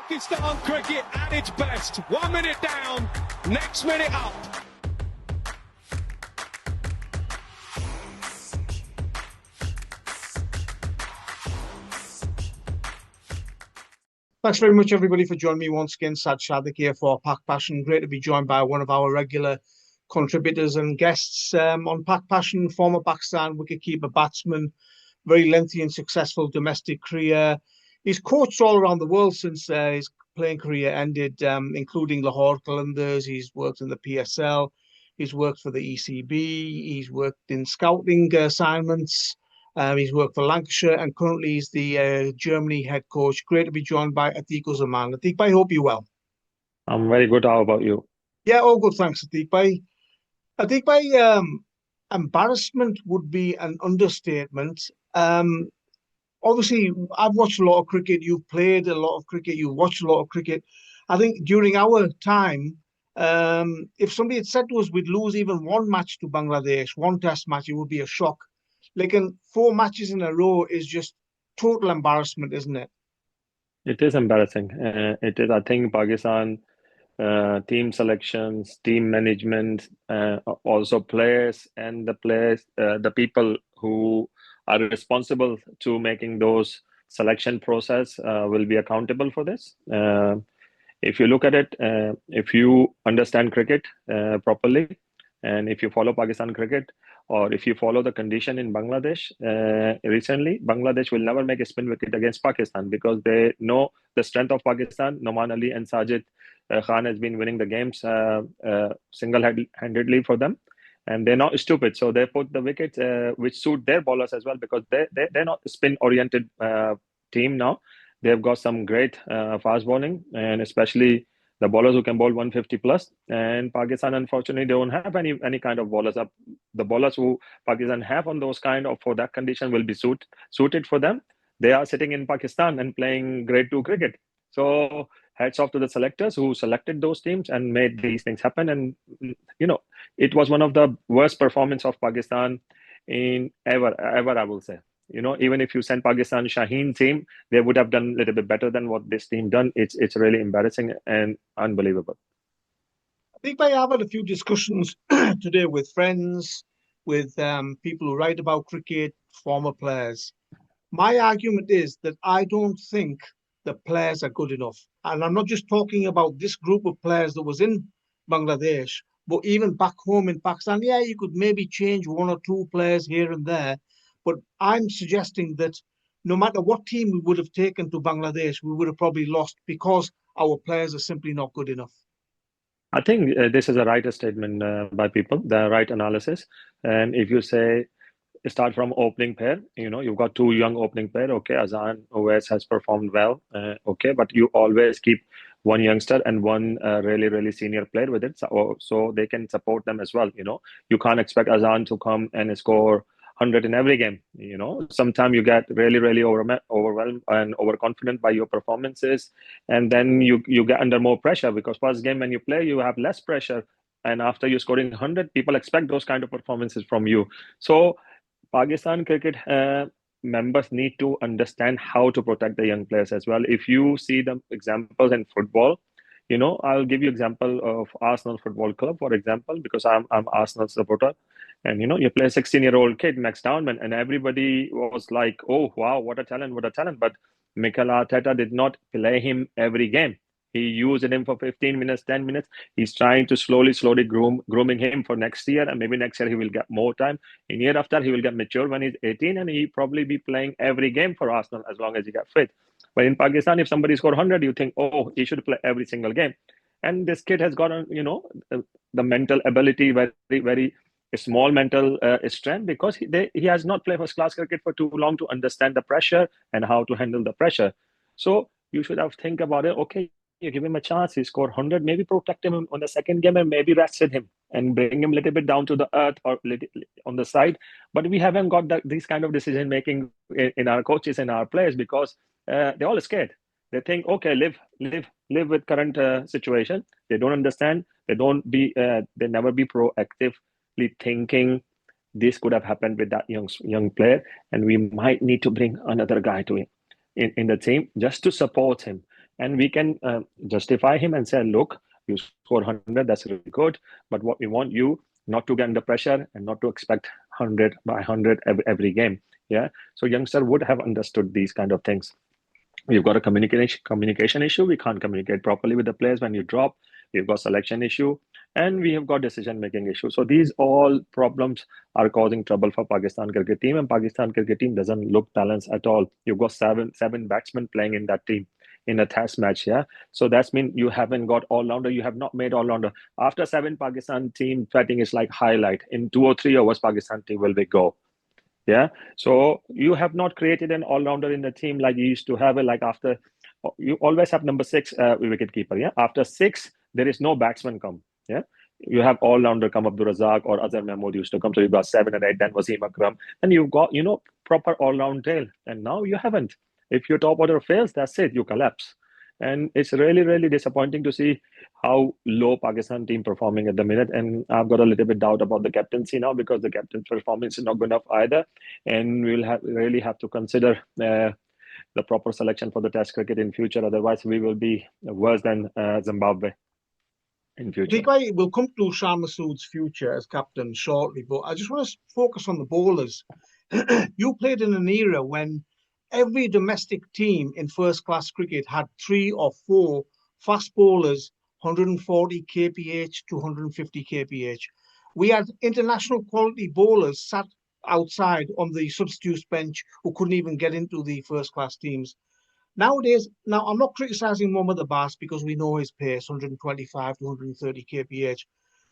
Pakistan cricket at its best. 1 minute down, next minute up. Thanks very much, everybody, for joining me once again. Sad Shaddick here for PakPassion. Great to be joined by one of our regular contributors and guests on PakPassion, former Pakistan wicketkeeper-batsman, very lengthy and successful domestic career. He's coached all around the world since his playing career ended, including Lahore Qalandars. He's worked in the PSL. He's worked for the ECB. He's worked in scouting assignments. He's worked for Lancashire, and currently he's the Germany head coach. Great to be joined by Atiq-uz-Zaman. Atiq, I hope you're well. I'm very good. How about you? Yeah, all good, thanks, Atiq. Atiq, embarrassment would be an understatement. Obviously, I've watched a lot of cricket. You've played a lot of cricket. You've watched a lot of cricket. I think during our time, if somebody had said to us we'd lose even one match to Bangladesh, one test match, it would be a shock. Like, 4 matches in a row is just total embarrassment, isn't it? It is embarrassing. It is, I think, Pakistan team selections, team management, also players and the people who are responsible to making those selection process will be accountable for this. If you look at it, if you understand cricket properly, and if you follow Pakistan cricket, or if you follow the condition in Bangladesh recently, Bangladesh will never make a spin wicket against Pakistan because they know the strength of Pakistan. Noman Ali and Sajid Khan has been winning the games single-handedly for them. And they're not stupid. So they put the wickets which suit their bowlers as well, because they're not a spin-oriented team now. They've got some great fast bowling, and especially the bowlers who can bowl 150 plus. And Pakistan, unfortunately, don't have any kind of bowlers up. The bowlers who Pakistan have on those kind of, for that condition, will be suited for them. They are sitting in Pakistan and playing grade 2 cricket. So hats off to the selectors who selected those teams and made these things happen. And, you know, it was one of the worst performance of Pakistan in ever, I will say. You know, even if you send Pakistan Shaheen team, they would have done a little bit better than what this team done. It's really embarrassing and unbelievable. I think I have had a few discussions today with friends, with people who write about cricket, former players. My argument is that I don't think the players are good enough. And I'm not just talking about this group of players that was in Bangladesh, but even back home in Pakistan. Yeah, you could maybe change 1 or 2 players here and there. But I'm suggesting that no matter what team we would have taken to Bangladesh, we would have probably lost because our players are simply not good enough. I think this is a right statement by people, the right analysis. And if you say, start from opening pair, you know, you've got 2 young opening pair. Okay, Azan, Owais has performed well. Okay, but you always keep 1 youngster and 1 really, really senior player with it. So they can support them as well. You know, you can't expect Azan to come and score 100 in every game. You know, sometimes you get really, really overwhelmed and overconfident by your performances, and then you get under more pressure, because first game when you play, you have less pressure, and after you're scoring 100, people expect those kind of performances from you. So Pakistan cricket members need to understand how to protect the young players as well. If you see the examples in football, you know, I'll give you example of Arsenal Football Club, for example, because I'm Arsenal supporter. And, you know, you play a 16-year-old kid, Max Downman, and everybody was like, oh, wow, what a talent, what a talent. But Mikel Arteta did not play him every game. He used him for 15 minutes, 10 minutes. He's trying to slowly grooming him for next year. And maybe next year he will get more time. In year after, he will get mature when he's 18, and he probably be playing every game for Arsenal as long as he gets fit. But in Pakistan, if somebody score 100, you think, oh, he should play every single game. And this kid has got, you know, the mental ability, very, very small mental strength, because he has not played first class cricket for too long to understand the pressure and how to handle the pressure. So you should have think about it. Okay, you give him a chance, he scored 100, maybe protect him on the second game and maybe rested him and bring him a little bit down to the earth or on the side. But we haven't got this kind of decision making in our coaches and our players, because they're all scared. They think, okay, live with current situation. They don't understand. They never be proactive thinking this could have happened with that young player, and we might need to bring another guy to him in the team just to support him. and we can justify him and say, look, you score 100, that's really good, but what we want you not to get under pressure and not to expect 100 by 100 every game. Yeah, so youngster would have understood these kind of things. We've got a communication issue. We can't communicate properly with the players when you drop. We've got selection issue, and we have got decision-making issue. So these all problems are causing trouble for Pakistan cricket team, and Pakistan cricket team doesn't look balanced at all. You've got seven batsmen playing in that team in a test match, yeah. So that's mean you haven't got all-rounder. You have not made all-rounder. After 7, Pakistan team batting is like highlight. In 2 or 3 hours, Pakistan team will be go. Yeah, so you have not created an all-rounder in the team like you used to have it. Like after, you always have number 6 wicket keeper. Yeah, after 6 there is no batsman come. Yeah, you have all-rounder come Abdul Razak or Azhar Mahmood used to come. So you've got 7 and 8, then Wasim Akram, and you've got proper all-round tail. And now you haven't. If your top order fails, that's it. You collapse. And it's really, really disappointing to see how low Pakistan team performing at the minute. And I've got a little bit doubt about the captaincy now because the captain's performance is not good enough either. And we'll really have to consider the proper selection for the Test cricket in future. Otherwise, we will be worse than Zimbabwe in future. We'll come to Shan Masood's future as captain shortly, but I just want to focus on the bowlers. You played in an era when every domestic team in first-class cricket had 3 or 4 fast bowlers, 140 kph to 150 kph. We had international quality bowlers sat outside on the substitutes bench who couldn't even get into the first-class teams. Nowadays, I'm not criticising Mohammad Abbas because we know his pace, 125 to 130 kph.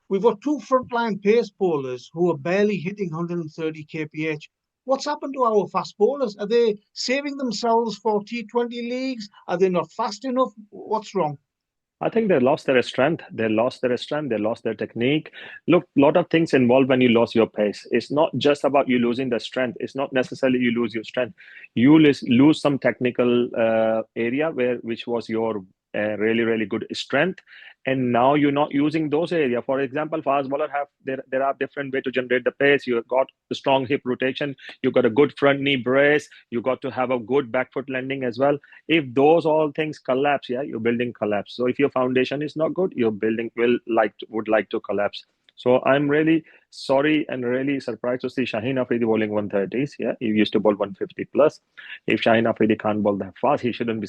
We've got 2 frontline pace bowlers who are barely hitting 130 kph. What's happened to our fast bowlers? Are they saving themselves for T20 leagues? Are they not fast enough? What's wrong? I think they lost their strength. They lost their technique. Look, a lot of things involved when you lose your pace. It's not just about you losing the strength. It's not necessarily you lose your strength. You lose some technical area which was your really, really good strength. And now you're not using those areas. For example, fast bowler there are different way to generate the pace. You've got a strong hip rotation. You've got a good front knee brace. You got to have a good back foot landing as well. If those all things collapse, yeah, your building collapse. So if your foundation is not good, your building would like to collapse. So I'm really sorry and really surprised to see Shaheen Afridi bowling 130s. Yeah, he used to bowl 150 plus. If Shaheen Afridi can't bowl that fast, he shouldn't be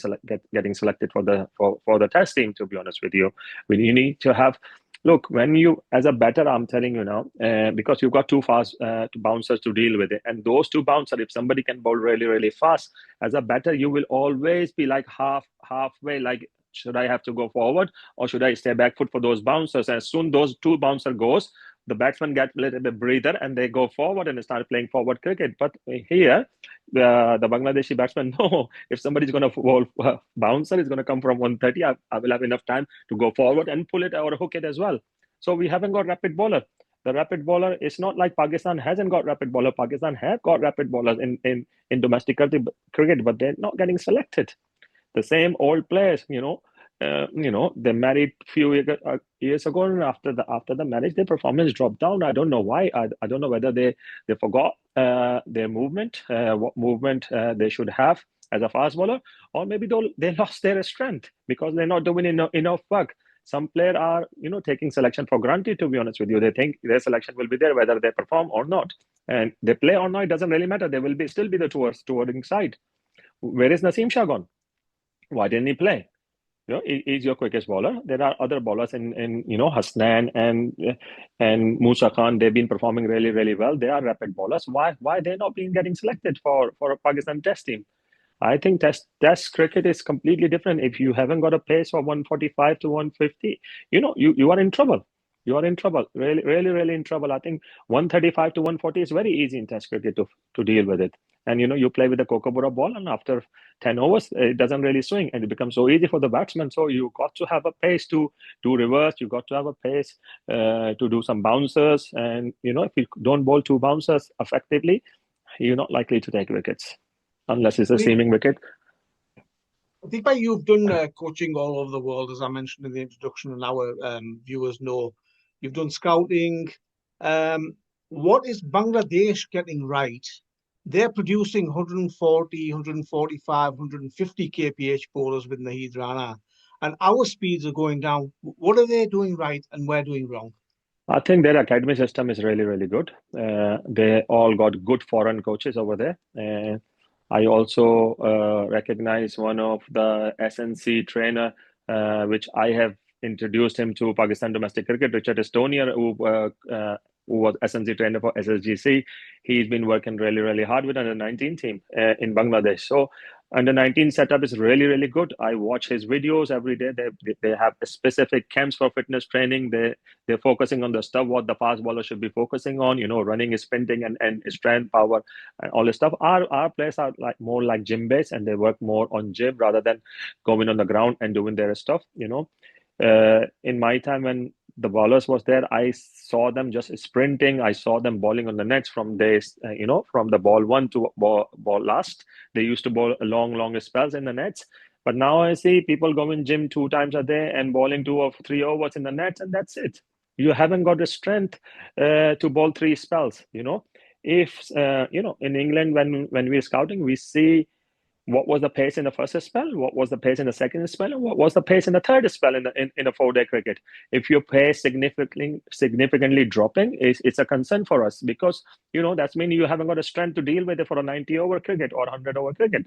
getting selected for the test team. To be honest with you, you need to have. Look, when you as a batter, I'm telling you now, because you've got 2 fast bouncers to deal with it, and those 2 bouncers, if somebody can bowl really, really fast, as a batter, you will always be like halfway, like. Should I have to go forward or should I stay back foot for those bouncers? As soon those 2 bouncer goes, the batsman get a little bit breather and they go forward and start playing forward cricket. But here, the Bangladeshi batsman, no, if somebody's going to bowl bouncer, is going to come from 130, I will have enough time to go forward and pull it or hook it as well. So we haven't got rapid bowler. The rapid bowler is not like Pakistan hasn't got rapid bowler. Pakistan have got rapid bowlers in domestic cricket, but they're not getting selected. The same old players, they married few years ago, and after the marriage, their performance dropped down. I don't know why. I don't know whether they forgot their movement, what movement they should have as a fast bowler, or maybe they lost their strength because they're not doing enough work. Some players are, taking selection for granted. To be honest with you, they think their selection will be there whether they perform or not, and they play or not. It doesn't really matter. They will still be the touring side. Where is Naseem Shah gone? Why didn't he play? He's your quickest bowler. There are other bowlers in Hasnan and Musa Khan. They've been performing really, really well. They are rapid bowlers. Why they're not being getting selected for a Pakistan Test team? I think Test cricket is completely different. If you haven't got a pace for 145 to 150, you are in trouble. You are in trouble. Really, really, really in trouble. I think 135 to 140 is very easy in Test cricket to deal with it. And you play with the Kookaburra ball, and after 10 overs, it doesn't really swing, and it becomes so easy for the batsman. So you got to have a pace to do reverse. You got to have a pace to do some bouncers, and if you don't bowl 2 bouncers effectively, you're not likely to take wickets unless it's a seaming wicket. I think you've done coaching all over the world, as I mentioned in the introduction, and our viewers know you've done scouting. What is Bangladesh getting right they're producing 140, 145, 150 kph bowlers with Naheed Rana, and our speeds are going down. What are they doing right and we're doing wrong? I think their academy system is really, really good. They all got good foreign coaches over there. I also recognize one of the SNC trainer, which I have introduced him to Pakistan domestic cricket, Richard Estonia, who was SNC trainer for SSGC. He's been working really, really hard with under 19 team in Bangladesh. So under 19 setup is really, really good. I watch his videos every day. They have specific camps for fitness training. They're focusing on the stuff what the fast bowler should be focusing on, running, sprinting, and strength, power, and all this stuff. Our players are like more like gym based, and they work more on gym rather than going on the ground and doing their stuff. In my time when the bowlers was there, I saw them just sprinting. I saw them bowling on the nets from days, from the ball one to ball last. They used to bowl long spells in the nets. But now I see people going gym 2 times a day and bowling 2 or 3 overs in the nets, and that's it. You haven't got the strength to bowl 3 spells. If in England when we're scouting, we see what was the pace in the first spell, what was the pace in the second spell, and what was the pace in the third spell in a 4-day cricket. If your pace significantly dropping, it's a concern for us, because that's mean you haven't got a strength to deal with it for a 90-over cricket or 100-over cricket.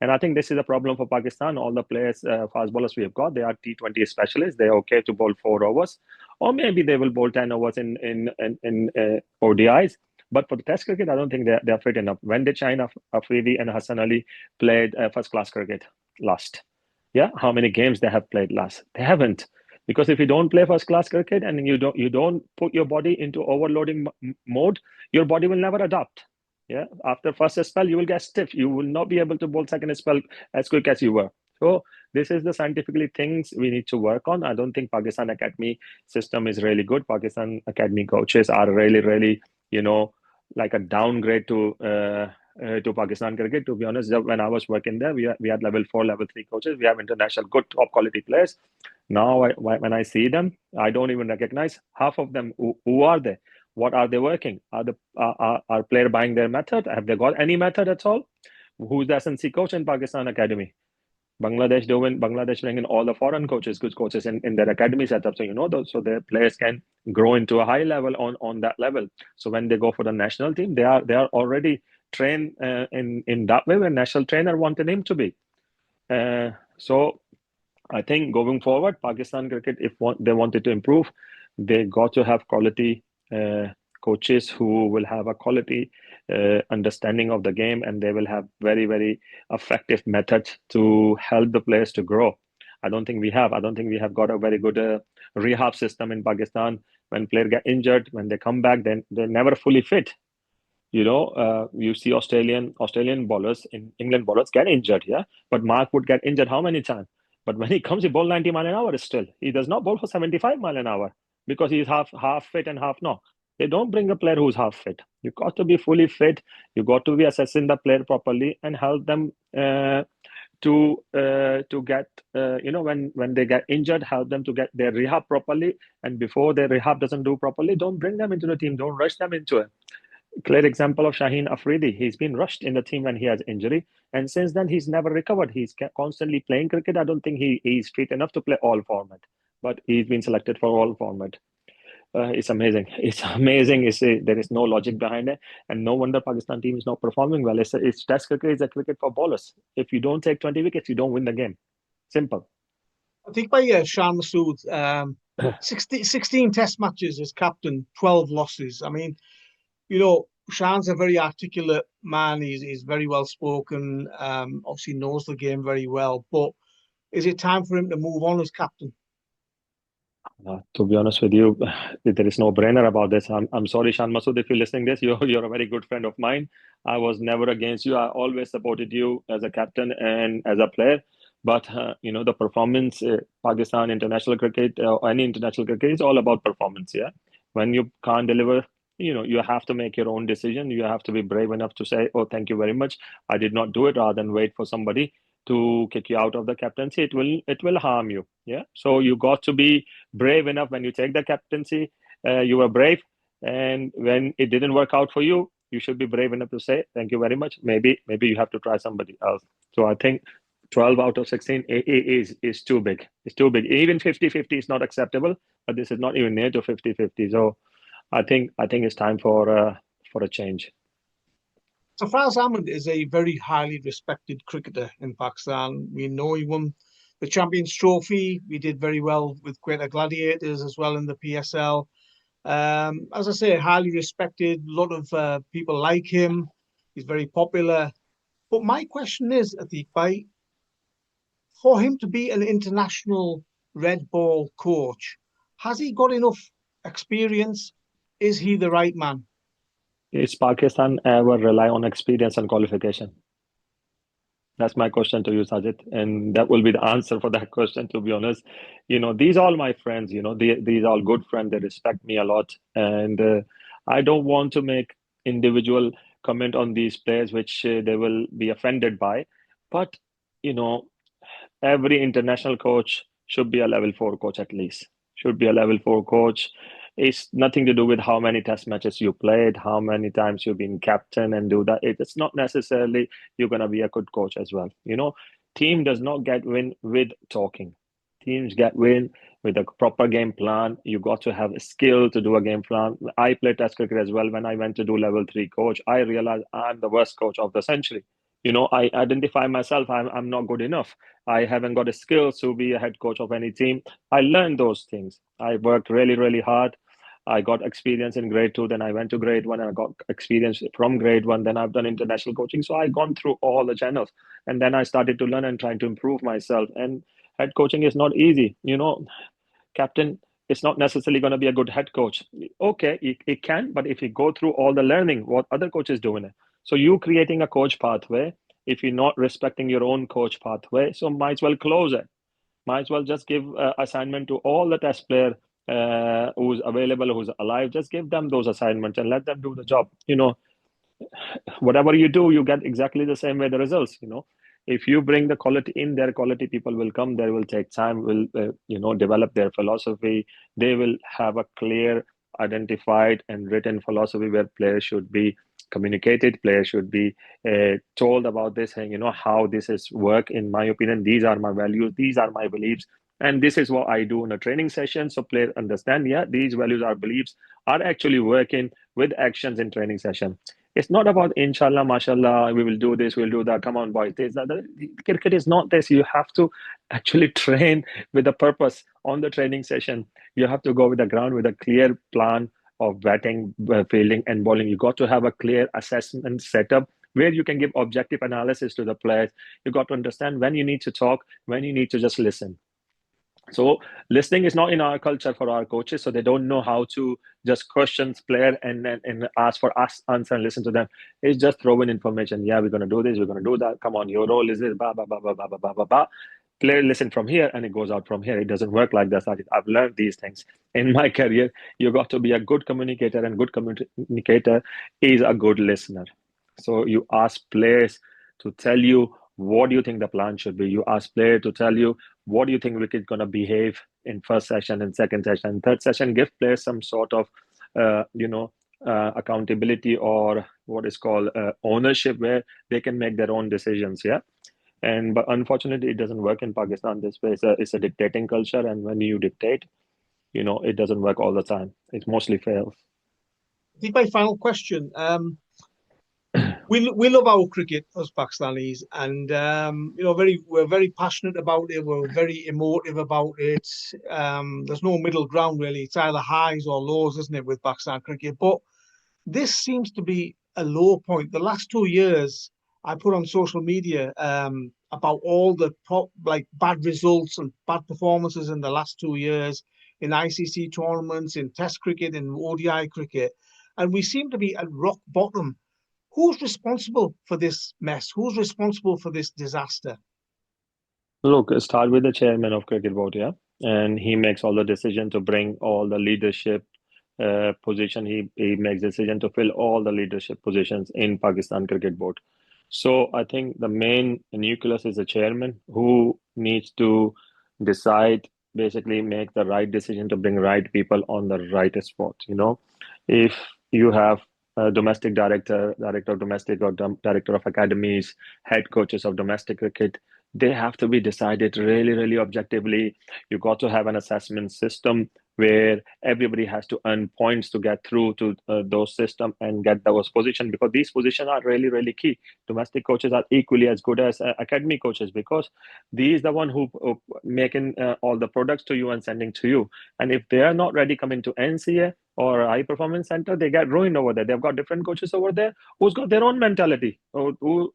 And I think this is a problem for Pakistan. All the players, fast bowlers we have got, they are T20 specialists. They're okay to bowl 4 overs, or maybe they will bowl 10 overs in ODIs. But for the Test cricket, I don't think they're fit enough. When did Shaheen Afridi and Hassan Ali played first-class cricket last? Yeah, how many games they have played last? They haven't, because if you don't play first-class cricket and you don't put your body into overloading mode, your body will never adapt. Yeah, after first spell, you will get stiff. You will not be able to bowl second spell as quick as you were. So this is the scientifically things we need to work on. I don't think Pakistan academy system is really good. Pakistan academy coaches are really, really, like a downgrade to Pakistan cricket. To be honest, when I was working there, we had level 4, level 3 coaches. We have international good top quality players. Now, when I see them, I don't even recognize half of them. Who are they? What are they working? Are player buying their method? Have they got any method at all? Who's the SNC coach in Pakistan academy? Bangladesh bring in all the foreign coaches, good coaches in their academy setup. So so their players can grow into a high level on that level. So when they go for the national team, they are already trained in that way where national trainer wanted him to be. So I think going forward, Pakistan cricket, if they wanted to improve, they got to have quality coaches who will have a quality understanding of the game, and they will have very, very effective methods to help the players to grow. I don't think we have got a very good rehab system in Pakistan. When players get injured, when they come back, then they're never fully fit. You see Australian bowlers, in England bowlers get injured, yeah. But Mark would get injured how many times? But when he comes, he bowl 90 mile an hour still. He does not bowl for 75 mile an hour because he's half fit and half no. They don't bring a player who's half fit. You got to be fully fit. You got to be assessing the player properly and help them to get when they get injured, help them to get their rehab properly. And before their rehab doesn't do properly, don't bring them into the team. Don't rush them into it. Clear example of Shaheen Afridi. He's been rushed in the team when he has injury, and since then he's never recovered. He's constantly playing cricket. I don't think he's fit enough to play all format, but he's been selected for all format. It's amazing. It's amazing. There is no logic behind it, and no wonder Pakistan team is not performing well. It's Test cricket. It's a cricket for bowlers. If you don't take 20 wickets, you don't win the game. Simple. I think by Shan Masood, 16 Test matches as captain, 12 losses. I mean, Shan's a very articulate man. He's very well spoken. Obviously knows the game very well. But is it time for him to move on as captain? To be honest with you, there is no brainer about this. I'm sorry, Shan Masood, if you're listening to this, you're a very good friend of mine. I was never against you. I always supported you as a captain and as a player. But the performance, Pakistan international cricket, any international cricket, is all about performance. Yeah, when you can't deliver, you have to make your own decision. You have to be brave enough to say, "Oh, thank you very much. I did not do it," rather than wait for somebody to kick you out of the captaincy. It will harm you. Yeah, so you got to be brave enough when you take the captaincy. You were brave, and when it didn't work out for you, you should be brave enough to say thank you very much. Maybe you have to try somebody else. So I think 12 out of 16 is too big. It's too big. Even 50-50 is not acceptable, but this is not even near to 50-50. So I think it's time for a change. Sarfaraz Ahmed is a very highly respected cricketer in Pakistan. We know he won the Champions Trophy. We did very well with Quetta Gladiators as well in the PSL. As I say, highly respected. A lot of people like him. He's very popular. But my question is, Atiq bhai, for him to be an international red ball coach, has he got enough experience? Is he the right man? Is Pakistan ever rely on experience and qualification? That's my question to you, Sajid, and that will be the answer for that question. To be honest, these are all my friends. These are all good friends. They respect me a lot, and I don't want to make individual comment on these players, which they will be offended by. But every international coach should be a level 4 coach at least. Should be a level 4 coach. It's nothing to do with how many test matches you played, how many times you've been captain and do that. It's not necessarily you're going to be a good coach as well. Team does not get win with talking. Teams get win with a proper game plan. You got to have a skill to do a game plan. I play test cricket as well. When I went to do level 3 coach, I realized I'm the worst coach of the century. I identify myself, I'm not good enough. I haven't got the skills to be a head coach of any team. I learned those things. I worked really, really hard. I got experience in grade 2, then I went to grade 1 and I got experience from grade 1. Then I've done international coaching. So I've gone through all the channels. And then I started to learn and trying to improve myself. And head coaching is not easy. Captain is not necessarily going to be a good head coach. Okay, it can, but if you go through all the learning, what other coaches doing it. So you creating a coach pathway, if you're not respecting your own coach pathway, so might as well close it. Might as well just give assignment to all the test player who's available, who's alive. Just give them those assignments and let them do the job. Whatever you do, you get exactly the same way the results. If you bring the quality in there, quality people will come. They will take time, will develop their philosophy. They will have a clear, identified and written philosophy where players should be communicated. Players should be told about this, and how this is work. In my opinion, these are my values. These are my beliefs. And this is what I do in a training session. So players understand, these values, our beliefs are actually working with actions in training session. It's not about inshallah, mashallah, we will do this, we'll do that. Come on, boys. Cricket is not this. You have to actually train with a purpose on the training session. You have to go with the ground with a clear plan of batting, fielding, and bowling. You got to have a clear assessment setup where you can give objective analysis to the players. You got to understand when you need to talk, when you need to just listen. So listening is not in our culture for our coaches, so they don't know how to just question player and ask for us answer and listen to them. It's just throwing information. Yeah, we're going to do this, we're going to do that. Come on, your role is this, blah, blah, blah, blah, blah, blah, blah, blah. Player listen from here and it goes out from here. It doesn't work like that. I've learned these things in my career. You got to be a good communicator, and good communicator is a good listener. So you ask players to tell you what do you think the plan should be. You ask player to tell you what do you think wicket going to behave in first session and second session, third session. Give players some sort of accountability, or what is called ownership, where they can make their own decisions. But unfortunately, it doesn't work in Pakistan this way. It's a dictating culture, and when you dictate, it doesn't work all the time. It mostly fails. My final question. We love our cricket as Pakistanis, and we're very passionate about it. We're very emotive about it. There's no middle ground really. It's either highs or lows, isn't it, with Pakistan cricket? But this seems to be a low point. The last 2 years, I put on social media about all the bad results and bad performances in the last 2 years in ICC tournaments, in Test cricket, in ODI cricket, and we seem to be at rock bottom. Who's responsible for this mess? Who's responsible for this disaster? Look, start with the chairman of cricket board, and he makes all the decision to bring all the leadership position. He makes decision to fill all the leadership positions in Pakistan cricket board. So I think the main nucleus is the chairman, who needs to decide, basically make the right decision to bring right people on the right spot. If you have domestic director of domestic or director of academies, head coaches of domestic cricket, they have to be decided really, really objectively. You got to have an assessment system where everybody has to earn points to get through to those systems and get those positions, because these positions are really, really key. Domestic coaches are equally as good as academy coaches, because these the one who making all the products to you and sending to you. And if they are not ready coming to NCA or high performance center, they get ruined over there. They've got different coaches over there who's got their own mentality. Who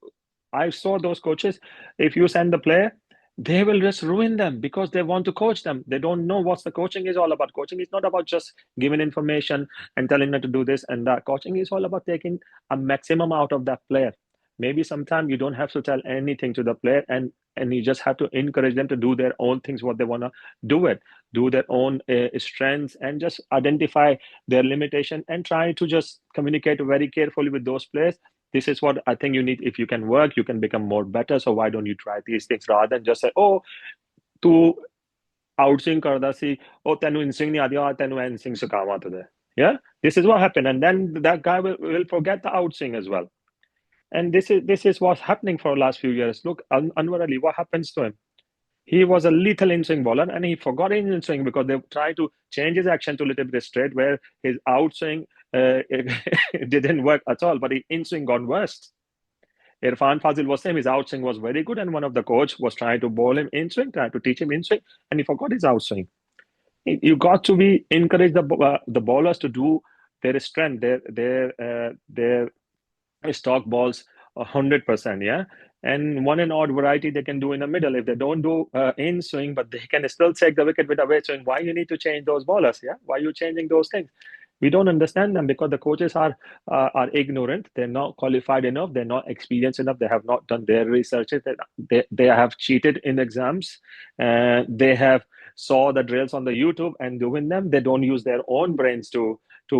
I saw those coaches, if you send the player, they will just ruin them because they want to coach them. They don't know what the coaching is all about. Coaching is not about just giving information and telling them to do this and that. Coaching is all about taking a maximum out of that player. Maybe sometimes you don't have to tell anything to the player, and you just have to encourage them to do their own things, what they want to do their own strengths, and just identify their limitation and try to just communicate very carefully with those players. This is what I think you need. If you can work, you can become more better. So why don't you try these things rather than just say, oh, tu outswing karda si, oh, tenu in-swing nahi aati, tenu in-swing sikawa today. Yeah, this is what happened. And then that guy will forget the outswing as well. And this is what's happening for the last few years. Look, Anwar Ali, what happens to him? He was a lethal in-swing bowler, and he forgot his in-swing because they tried to change his action to a little bit straight, where his outswing it didn't work at all, but his in-swing got worse. Irfan Fazil was same. His outswing was very good, and one of the coach was trying to bowl him in-swing, trying to teach him in-swing, and he forgot his outswing. You got to encourage the bowlers to do their strength, their stock balls 100%, yeah. And one and odd variety they can do in the middle. If they don't do in swing, but they can still take the wicket with a away swing, why you need to change those bowlers? Yeah, why are you changing those things? We don't understand them because the coaches are ignorant. They're not qualified enough. They're not experienced enough. They have not done their research. They have cheated in exams. They have saw the drills on the YouTube and doing them. They don't use their own brains to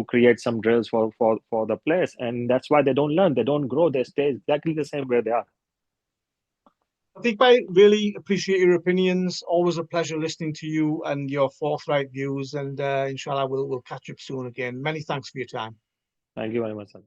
create some drills for the players, and that's why they don't learn. They don't grow. They stay exactly the same where they are. I think I really appreciate your opinions. Always a pleasure listening to you and your forthright views. And inshallah, we'll catch up soon again. Many thanks for your time. Thank you very much, sir.